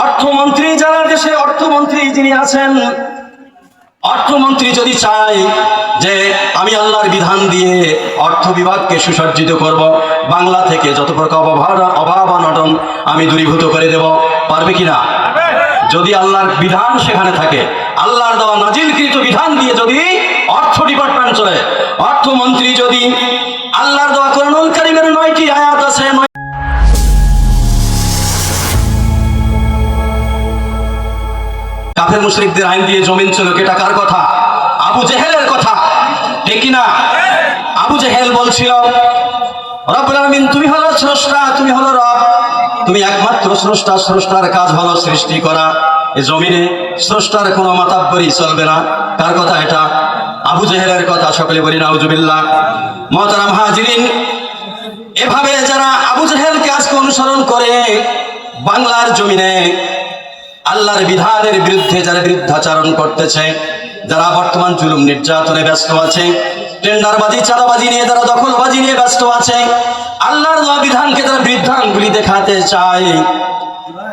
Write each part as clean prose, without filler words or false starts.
অর্থমন্ত্রী যারা দেশে অর্থমন্ত্রী যিনি আছেন, অর্থমন্ত্রী যদি চায় যে আমি আল্লাহর বিধান দিয়ে অর্থ বিভাগকে সুসজ্জিত করব, বাংলা থেকে যত প্রকার অভাব অনটন আমি দূরীভূত করে দেব, পারবে কিনা? যদি আল্লাহর বিধান সেখানে থাকে, আল্লাহর দেওয়া নাজিলকৃত বিধান দিয়ে যদি অর্থ ডিপার্টমেন্ট চলে, অর্থমন্ত্রী যদি আল্লাহর দেওয়া কোরআনুল কারীমের 9টি আয়াত আছে, কাফের মুশরিকদের আইন দিয়ে জমিন ছিল, এটা কার কথা? আবু জেহেলের কথা, ঠিক কিনা? আবু জেহেল বলছিল রব্বুল আলামিন তুমি হলো স্রষ্টা, তুমি হলো রব, তুমি একমাত্র স্রষ্টা, স্রষ্টার কাজ হলো সৃষ্টি করা, এই জমিনে স্রষ্টার কোনো মাতাব্বরি চলবে না। কার কথা এটা? আবু জেহেলের কথা। সকলে বলি নাউজুবিল্লাহ। মুহতারাম হাজিরিন, এভাবে যারা আবু জেহেলকে আজকে অনুসরণ করে বাংলার জমিনে আল্লাহর বিধানের বিরুদ্ধে যারা বিরুদ্ধাচরণ করতেছে, যারা বর্তমান জুলুম নির্যাতনে ব্যস্ত আছে, টেন্ডারবাজি চাঁদাবাজি নিয়ে, যারা দখলবাজি নিয়ে ব্যস্ত আছে, আল্লাহর দেওয়া বিধানকে যারা বৃদ্ধাঙ্গুলি দেখাতে চায়,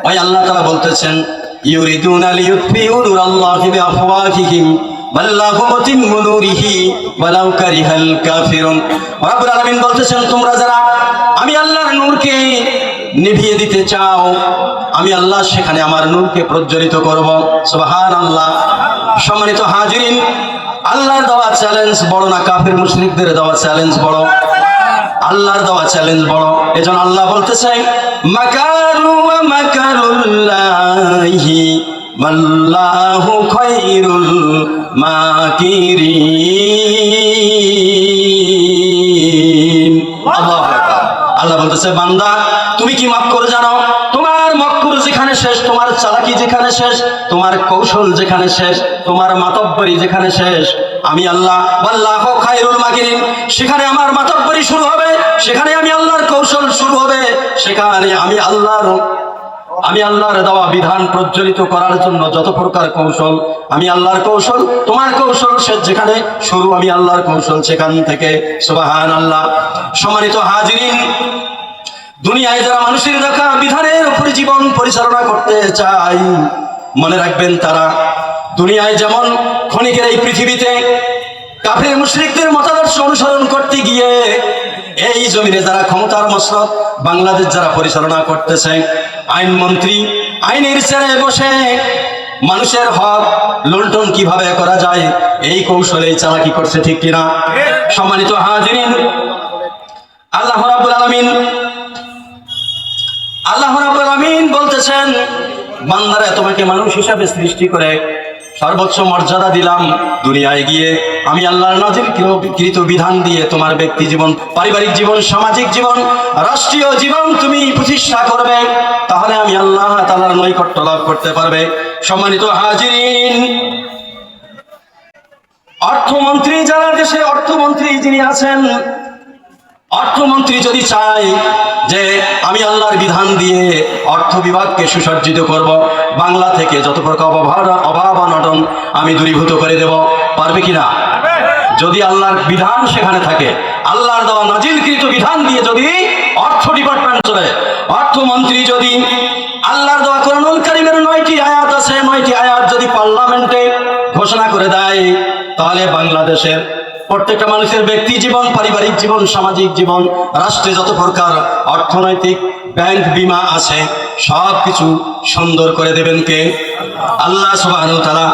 ওই আল্লাহ তাআলা বলতেছেন ইউরিদুনা লিইউতফিউ নূরাল্লাহি বিআফওয়াহিহিম ওয়াল্লাহু মুতিম্মু নূরিহি ওয়ালাউ কারিহাল কাফিরুন। রব্বুল আলামিন বলতেছেন তোমরা যারা আমি আল্লাহর নূরকে নিভিয়ে দিতে চাও, আমি আল্লাহ সেখানে আমার নূরকে প্রজ্বলিত করব। সুবহানাল্লাহ। সম্মানিত হাজিরিন, আল্লাহর দেওয়া চ্যালেঞ্জ বড় না কাফের মুশরিকদের দেওয়া চ্যালেঞ্জ বড়? আল্লাহর দেওয়া চ্যালেঞ্জ বড়। এজন্য আল্লাহ বলতেছেন মাকারু ওয়া মাকারুল্লাহি ওয়াল্লাহু খায়রুল মাকিরিন। আল্লাহু আকবার। আল্লাহ বলতেছে বান্দা তুমি কি মক্কর জানো? তোমার মক্কর যেখানে শেষ, তোমার চালাকি যেখানে শেষ, তোমার কৌশল যেখানে শেষ, তোমার মাতব্বরি যেখানে শেষ, আমি আল্লাহ ওয়াল্লাহু খায়রুল মাকিরিন, সেখানে আমার মাতব্বরি শুরু হবে, সেখানে আমি আল্লাহর কৌশল শুরু হবে, সেখানে আমি আল্লাহর দেওয়া বিধান প্রজ্বলিত করার জন্য যত প্রকার কৌশল, আমি আল্লাহর কৌশল, তোমার কৌশল শেষ যেখানে শুরু, আমি আল্লাহর কৌশল সেখান থেকে। সুবহানাল্লাহ। সম্মানিত হাজিরিন, দুনিয়ায় যারা মানুষের দেখা বিধানের উপরে জীবন পরিচালনা করতে চায়, মনে রাখবেন তারা দুনিয়ায় যেমন ক্ষণিকের এই পৃথিবীতে কাফের মুশরিকদের মতাদর্শ অনুসরণ করতে গিয়ে এই জমিনে যারা ক্ষমতার মসনদ বাংলাদেশ যারা পরিচালনা করতেছে, আইনমন্ত্রী আইনের চেয়ারে বসে মানুষের হক লুণ্ঠন কিভাবে করা যায় এই কৌশলে চালাকি করছে, ঠিক কিনা? সম্মানিত হাজিরিন, আল্লাহ রাব্বুল আলামিন বলতেছেন বান্দারা তোমাকে মানুষ হিসাবে সৃষ্টি করে সর্বোচ্চ মর্যাদা দিলাম, দুনিয়ায় গিয়ে আমি আল্লাহর নাজিলকৃত বিধান দিয়ে তোমার ব্যক্তি জীবন, পারিবারিক জীবন, সামাজিক জীবন, রাষ্ট্রীয় জীবন তুমি প্রতিষ্ঠা করবে, তাহলে আমি আল্লাহ তাআলার নৈকট্য লাভ করতে পারবে। সম্মানিত হাজিরিন, অর্থমন্ত্রী যারা দেশে অর্থমন্ত্রী যিনি আছেন, অর্থমন্ত্রী যদি চায় যে আমি আল্লাহর বিধান দিয়ে অর্থ বিভাগকে সুসজ্জিত করব, বাংলা থেকে যত প্রকার অভাব অনটন আমি দূরীভূত করে দেব, পারবে কিনা? যদি আল্লাহর বিধান সেখানে থাকে, আল্লাহর দেওয়া নাজিলকৃত বিধান দিয়ে যদি অর্থ ডিপার্টমেন্ট চলে, অর্থমন্ত্রী যদি আল্লাহর দেওয়া কোরআনুল কারীমের 9টি আয়াত আছে, 9টি আয়াত যদি পার্লামেন্টে ঘোষণা করে দেয়, তাহলে বাংলাদেশের প্রত্যেকটা মানুষের ব্যক্তি জীবন, পারিবারিক জীবন, সামাজিক জীবন, রাষ্ট্রে যত প্রকার অর্থনৈতিক ব্যাংক বিমা আছে সব কিছু সুন্দর করে দেবেন কে? আল্লাহ সুবহানাহু ওয়া তাআলা।